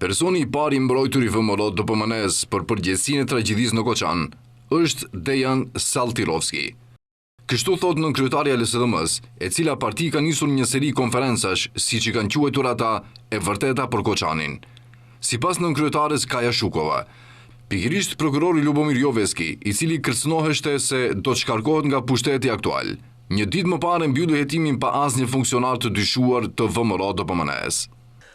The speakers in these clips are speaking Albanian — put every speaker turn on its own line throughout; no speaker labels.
Personi I pari mbrojtur I VMRO DPMN-s për përgjegjësinë e tragjedisë në Koçan është Dejan Saltirovski. Kështu thot nënkryetaria e LSDM-s, e cila parti ka nisur një seri konferencash, siç I kanë quajtur ata, e vërteta për Koçanin. Sipas nënkryetares Kaja Shukova, pikërisht prokurori Lubomir Joveski, I cili kërcënoheshte se do të shkarkohet nga pushteti aktual, një ditë më parë mbylli hetimin pa asnjë funksionar të dyshuar të VMRO DPMN-s.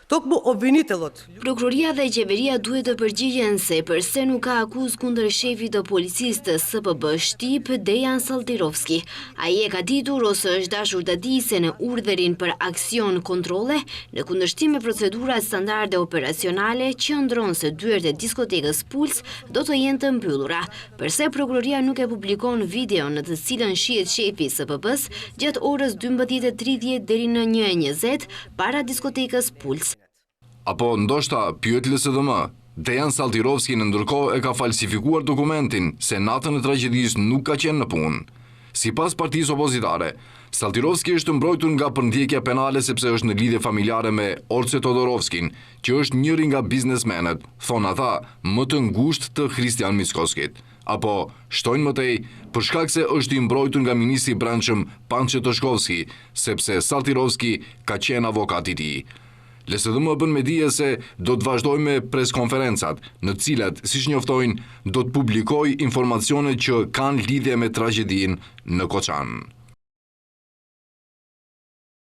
Tokmu obvinitelot.
Prokuroria dhe qeveria duhet të përgjigjen se përse nuk ka akuzë kundër shefit të policisë të SPB Shtip, Dejan Saltirovski. Ai e ka ditur ose është dashur të di se në urdhërin për aksion kontrolle, në kundërshtim me procedurat standarde operacionale, qëndron se dyert e diskotekës Puls do të jenë të mbyllura. Përse prokuroria nuk e publikon video në të cilën shihet shefi I SPB-s gjatë orës 12:30 deri në 1:20 para diskotekës Puls.
Apo ndoshta pyet LSDM, Dejan Saltirovski në ndërkohë e ka falsifikuar dokumentin se natën e tragjedisë nuk ka qenë në punë. Sipas partisë opozitare, Saltirovski është mbrojtur nga përndjekja penale sepse është në lidhje familjare me Orce Todorovskin, që është njëri nga biznesmenët, thon ata, më të ngushtë të Christian Mickoskit. Apo shtojnë më tej, për shkak se është I mbrojtur nga ministri I brendshëm Pançe Toshkovski, sepse Saltirovski ka qenë avokat I tij. LSDM bën me dije se do të vazhdojë me preskonferencat, në të cilat, siç njoftojnë, do të publikojë informacione që kanë lidhje me tragjedinë në Koçan.